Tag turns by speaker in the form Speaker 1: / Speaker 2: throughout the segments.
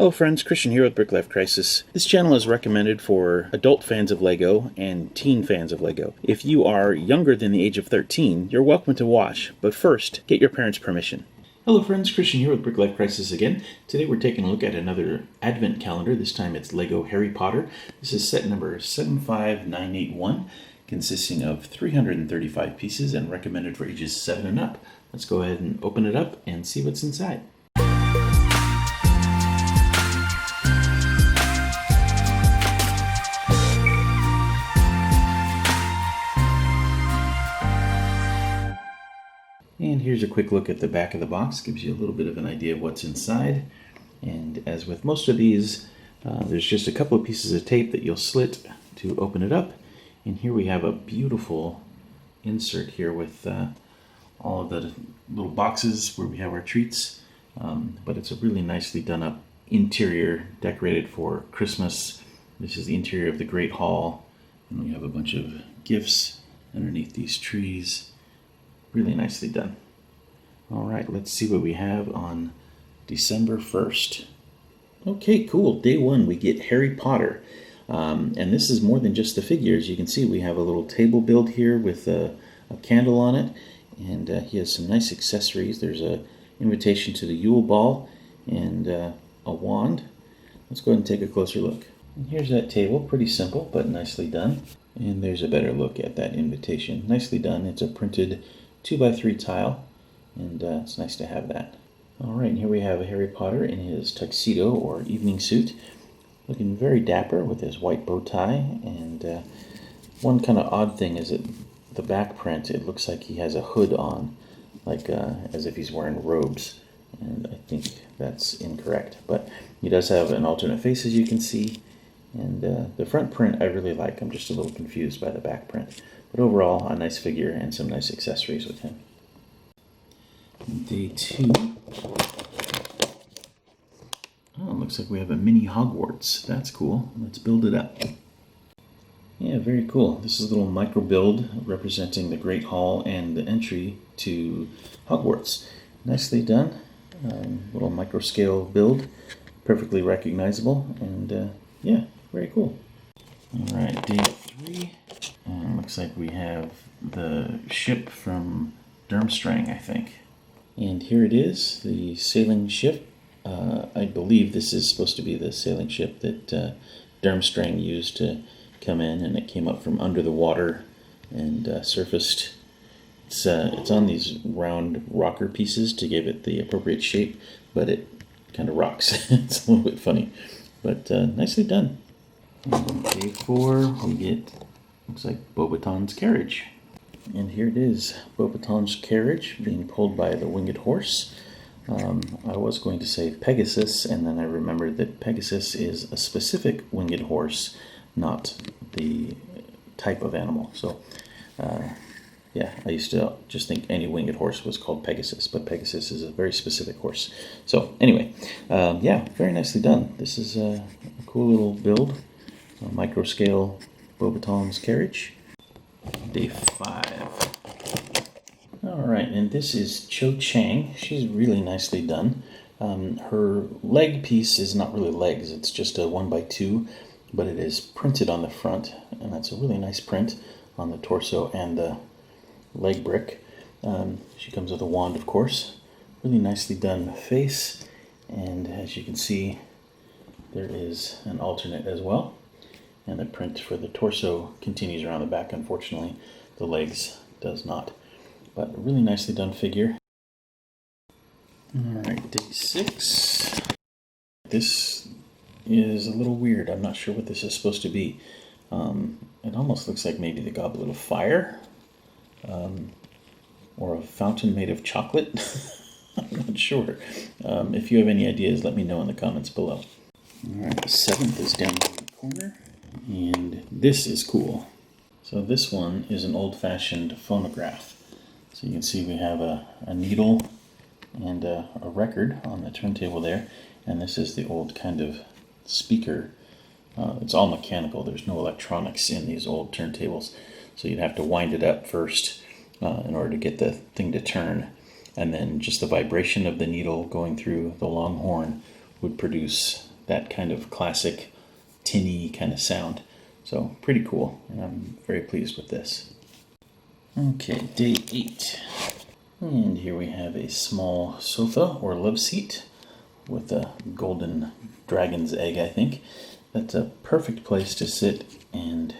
Speaker 1: Hello friends, Christian here with BrickLifeCrisis. This channel is recommended for adult fans of LEGO and teen fans of LEGO. If you are younger than the age of 13, you're welcome to watch, but first, get your parents' permission. Hello friends, Christian here with BrickLifeCrisis again. Today we're taking a look at another advent calendar. This time it's LEGO Harry Potter. This is set number 75981, consisting of 335 pieces and recommended for ages 7 and up. Let's go ahead and open it up and see what's inside. And here's a quick look at the back of the box. Gives you a little bit of an idea of what's inside. And as with most of these, there's just a couple of pieces of tape that you'll slit to open it up. And here we have a beautiful insert here with all of the little boxes where we have our treats. But it's a really nicely done up interior decorated for Christmas. This is the interior of the Great Hall. And we have a bunch of gifts underneath these trees. Really nicely done. All right, let's see what we have on December 1st. Okay, cool. Day one, we get Harry Potter. And this is more than just the figures. You can see we have a little table build here with a candle on it. And he has some nice accessories. There's an invitation to the Yule Ball and a wand. Let's go ahead and take a closer look. And here's that table. Pretty simple, but nicely done. And there's a better look at that invitation. Nicely done. It's a printed 2x3 tile, and it's nice to have that. All right, and here we have Harry Potter in his tuxedo or evening suit, looking very dapper with his white bow tie. And one kind of odd thing is that the back print, it looks like he has a hood on, like as if he's wearing robes, and I think that's incorrect. But he does have an alternate face, as you can see, and the front print I really like. I'm just a little confused by the back print. But overall, a nice figure and some nice accessories with him. Day two. Oh, looks like we have a mini Hogwarts. That's cool. Let's build it up. Yeah, very cool. This is a little micro build representing the Great Hall and the entry to Hogwarts. Nicely done. Little micro scale build. Perfectly recognizable. And yeah, very cool. All right, day three. Looks like we have the ship from Durmstrang, I think. And here it is, the sailing ship. I believe this is supposed to be the sailing ship that Durmstrang used to come in, and it came up from under the water and surfaced. It's on these round rocker pieces to give it the appropriate shape, but it kind of rocks. It's a little bit funny, but nicely done. And day four, we get, looks like Beauxbaton's carriage. And here it is, Beauxbaton's carriage being pulled by the winged horse. I was going to say Pegasus, and then I remembered that Pegasus is a specific winged horse, not the type of animal. So, yeah, I used to just think any winged horse was called Pegasus, but Pegasus is a very specific horse. So, anyway, yeah, very nicely done. This is a cool little build, a micro scale Beauxbaton's carriage. Day 5. All right, and this is Cho Chang. She's really nicely done. Her leg piece is not really legs, it's just a 1x2, but it is printed on the front, and that's a really nice print on the torso and the leg brick. She comes with a wand, of course. Really nicely done face, and as you can see, there is an alternate as well. And the print for the torso continues around the back. Unfortunately, the legs does not. But a really nicely done figure. Alright, day 6. This is a little weird. I'm not sure what this is supposed to be. It almost looks like maybe the Goblet of Fire. Or a fountain made of chocolate. I'm not sure. If you have any ideas, let me know in the comments below. Alright, the 7th is down in the corner. And this is cool. So this one is an old-fashioned phonograph. So you can see we have a needle and a record on the turntable there. And this is the old kind of speaker. It's all mechanical. There's no electronics in these old turntables. So you'd have to wind it up first in order to get the thing to turn. And then just the vibration of the needle going through the long horn would produce that kind of classic tinny kind of sound. So pretty cool, and I'm very pleased with this. Okay, day 8. And here we have a small sofa or love seat with a golden dragon's egg, I think. That's a perfect place to sit and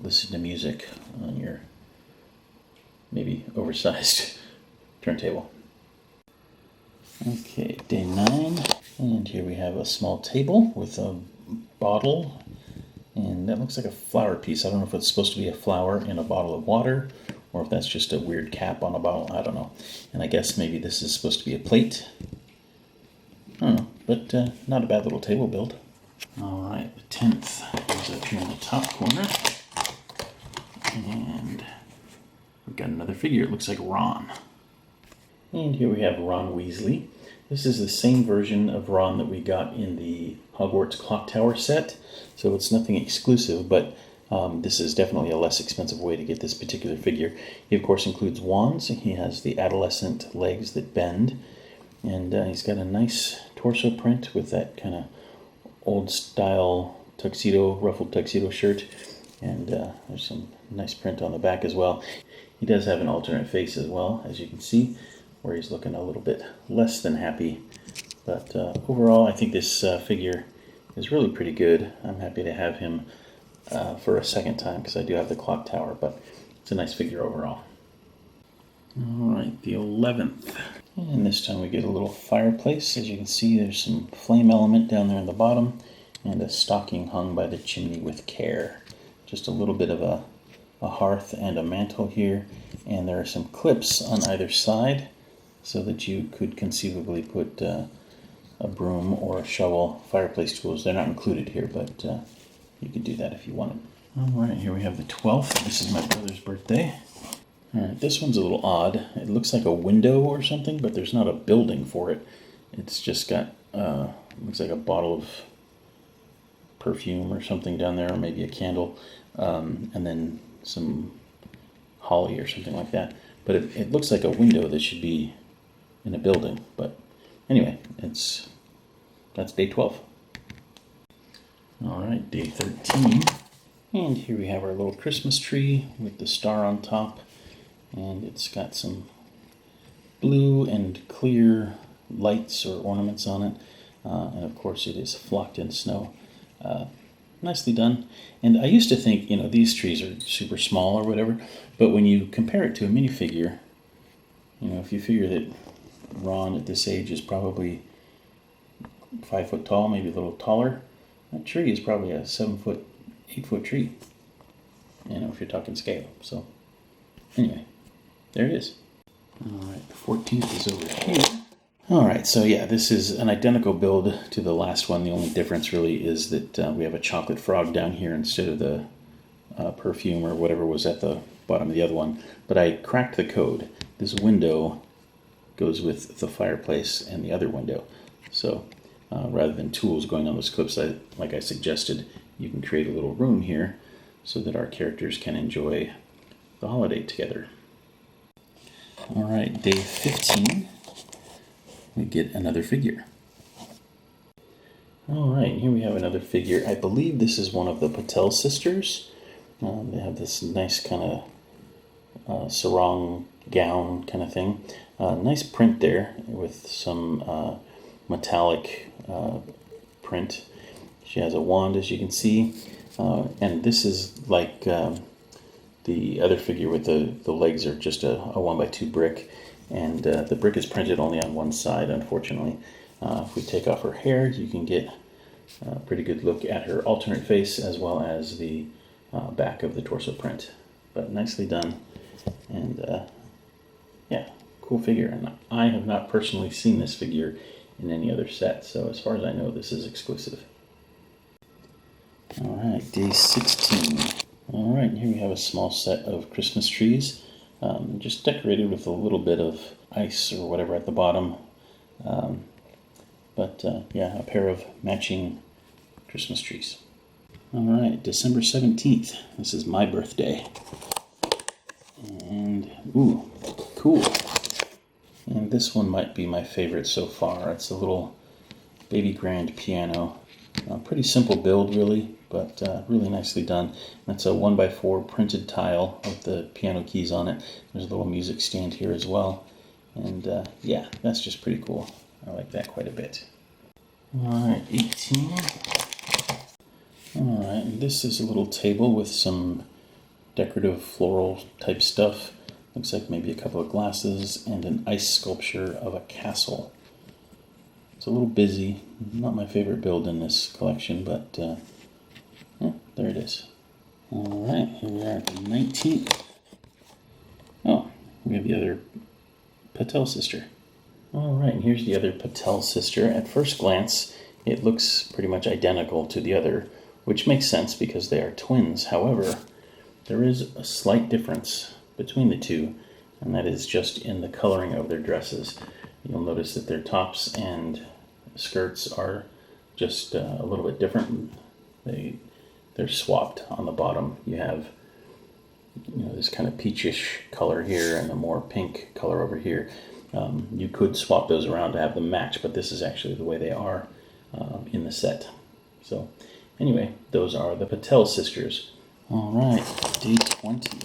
Speaker 1: listen to music on your maybe oversized turntable. Okay, day 9. And here we have a small table with a bottle. And that looks like a flower piece. I don't know if it's supposed to be a flower in a bottle of water, or if that's just a weird cap on a bottle. I don't know. And I guess maybe this is supposed to be a plate. I don't know, but not a bad little table build. All right, the 10th is up here in the top corner. And we've got another figure. It looks like Ron. And here we have Ron Weasley. This is the same version of Ron that we got in the Hogwarts Clock Tower set. So it's nothing exclusive, but this is definitely a less expensive way to get this particular figure. He, of course, includes wands. He has the adolescent legs that bend. And he's got a nice torso print with that kind of old-style tuxedo, ruffled tuxedo shirt. And there's some nice print on the back as well. He does have an alternate face as well, as you can see, where he's looking a little bit less than happy. But overall, I think this figure is really pretty good. I'm happy to have him for a second time because I do have the clock tower, but it's a nice figure overall. All right, the 11th. And this time we get a little fireplace. As you can see, there's some flame element down there in the bottom and a stocking hung by the chimney with care. Just a little bit of a hearth and a mantle here, and there are some clips on either side so that you could conceivably put a broom or a shovel, fireplace tools. They're not included here, but you could do that if you wanted. All right, here we have the 12th. This is my brother's birthday. All right, this one's a little odd. It looks like a window or something, but there's not a building for it. It's just got, looks like a bottle of perfume or something down there, or maybe a candle, and then some holly or something like that. But it looks like a window that should be in a building. But anyway, that's day 12. All right, day 13. And here we have our little Christmas tree with the star on top. And it's got some blue and clear lights or ornaments on it. And of course it is flocked in snow. Nicely done. And I used to think, these trees are super small or whatever, but when you compare it to a minifigure, if you figure that Ron at this age is probably 5 foot tall, maybe a little taller, that tree is probably a 7 foot, 8 foot tree, if you're talking scale. So anyway, there it is. All right, the 14th is over here. All right, so yeah, this is an identical build to the last one. The only difference really is that we have a chocolate frog down here instead of the perfume or whatever was at the bottom of the other one. But I cracked the code. This window goes with the fireplace and the other window. So rather than tools going on those clips, like I suggested, you can create a little room here so that our characters can enjoy the holiday together. All right, day 15. We get another figure. All right, here we have another figure. I believe this is one of the Patel sisters. They have this nice kind of sarong gown kind of thing. Nice print there with some metallic print. She has a wand, as you can see. And this is like the other figure with the legs are just a 1x2 brick. And the brick is printed only on one side, unfortunately. If we take off her hair, you can get a pretty good look at her alternate face as well as the back of the torso print. But nicely done. And yeah, cool figure. And I have not personally seen this figure in any other set, so as far as I know, this is exclusive. All right, day 16. All right, here we have a small set of Christmas trees. Just decorated with a little bit of ice or whatever at the bottom. Yeah, a pair of matching Christmas trees. All right, December 17th. This is my birthday. And, ooh, cool. And this one might be my favorite so far. It's a little baby grand piano. Pretty simple build, really, but really nicely done. That's a 1x4 printed tile with the piano keys on it. There's a little music stand here as well. And yeah, that's just pretty cool. I like that quite a bit. Alright, 18. Alright, and this is a little table with some decorative floral type stuff. Looks like maybe a couple of glasses and an ice sculpture of a castle. It's a little busy. Not my favorite build in this collection, but yeah, there it is. Alright, here we are at the 19th. Oh, we have the other Patel sister. Alright, and here's the other Patel sister. At first glance, it looks pretty much identical to the other, which makes sense because they are twins. However, there is a slight difference between the two, and that is just in the coloring of their dresses. You'll notice that their tops and skirts are just a little bit different. They're swapped on the bottom. You have this kind of peachish color here and a more pink color over here. You could swap those around to have them match, but this is actually the way they are in the set. So anyway, those are the Patel sisters. All right, day 20.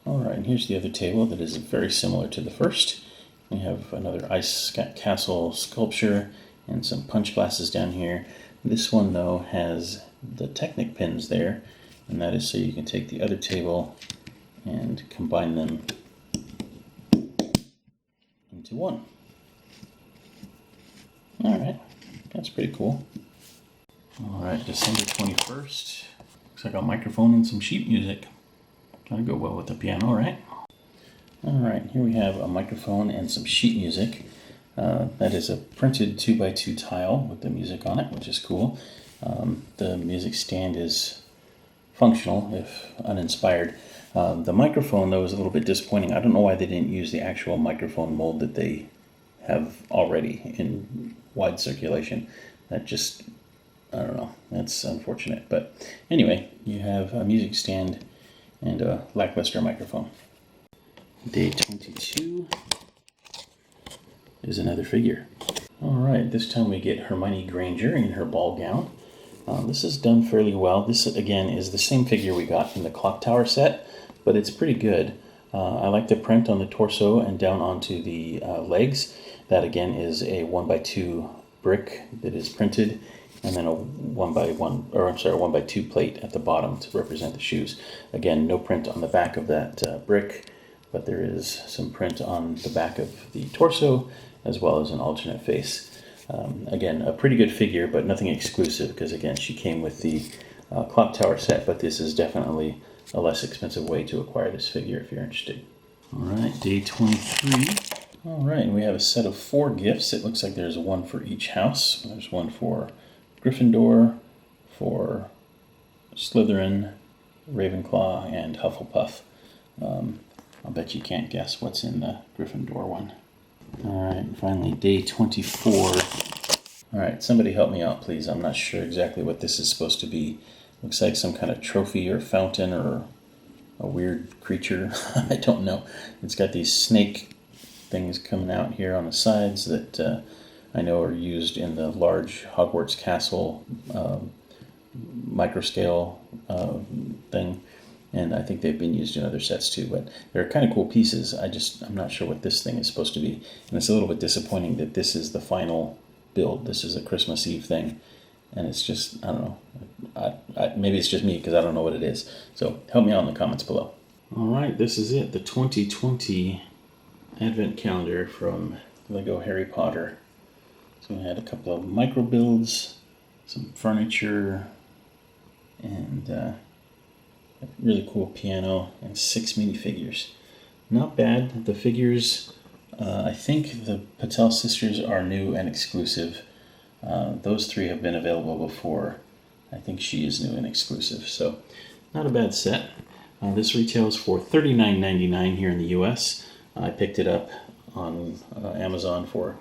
Speaker 1: All right, and here's the other table that is very similar to the first. We have another ice castle sculpture and some punch glasses down here. This one, though, has the Technic pins there, and that is so you can take the other table and combine them into one. All right, that's pretty cool. All right, December 21st. Looks like a microphone and some sheet music. That'll go well with the piano, right? All right, here we have a microphone and some sheet music. That is a printed 2x2 tile with the music on it, which is cool. The music stand is functional, if uninspired. The microphone, though, is a little bit disappointing. I don't know why they didn't use the actual microphone mold that they have already in wide circulation. That just, I don't know, that's unfortunate. But anyway, you have a music stand and a lackluster microphone. Day 22 is another figure. All right, this time we get Hermione Granger in her ball gown. This is done fairly well. This, again, is the same figure we got in the Clock Tower set, but it's pretty good. I like the print on the torso and down onto the legs. That, again, is a 1x2 brick that is printed, and then a 1x2 plate at the bottom to represent the shoes. Again, no print on the back of that brick, but there is some print on the back of the torso, as well as an alternate face. Again, a pretty good figure, but nothing exclusive, because again, she came with the Clock Tower set, but this is definitely a less expensive way to acquire this figure if you're interested. All right, day 23. All right, and we have a set of 4 gifts. It looks like there's one for each house. There's one for Gryffindor, for Slytherin, Ravenclaw, and Hufflepuff. I'll bet you can't guess what's in the Gryffindor one. All right, and finally, day 24. All right, somebody help me out, please. I'm not sure exactly what this is supposed to be. Looks like some kind of trophy or fountain or a weird creature. I don't know. It's got these snake things coming out here on the sides that I know are used in the large Hogwarts castle microscale thing. And I think they've been used in other sets too, but they're kind of cool pieces. I'm not sure what this thing is supposed to be. And it's a little bit disappointing that this is the final build. This is a Christmas Eve thing. And it's just, I don't know. Maybe it's just me because I don't know what it is. So help me out in the comments below. All right, this is it. The 2020 Advent calendar from Lego Harry Potter. So we had a couple of micro builds, some furniture, and a really cool piano, and 6 minifigures. Not bad. The figures, I think the Patel sisters are new and exclusive. Those 3 have been available before. I think she is new and exclusive, so not a bad set. This retails for $39.99 here in the US. I picked it up on Amazon for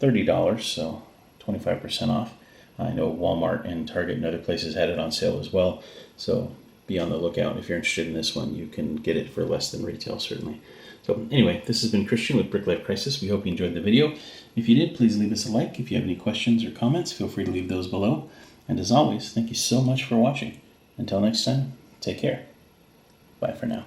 Speaker 1: $30, so 25% off. I know Walmart and Target and other places had it on sale as well, so be on the lookout. If you're interested in this one, you can get it for less than retail, certainly. So anyway, this has been Christian with Brick Life Crisis. We hope you enjoyed the video. If you did, please leave us a like. If you have any questions or comments, feel free to leave those below. And as always, thank you so much for watching. Until next time, take care. Bye for now.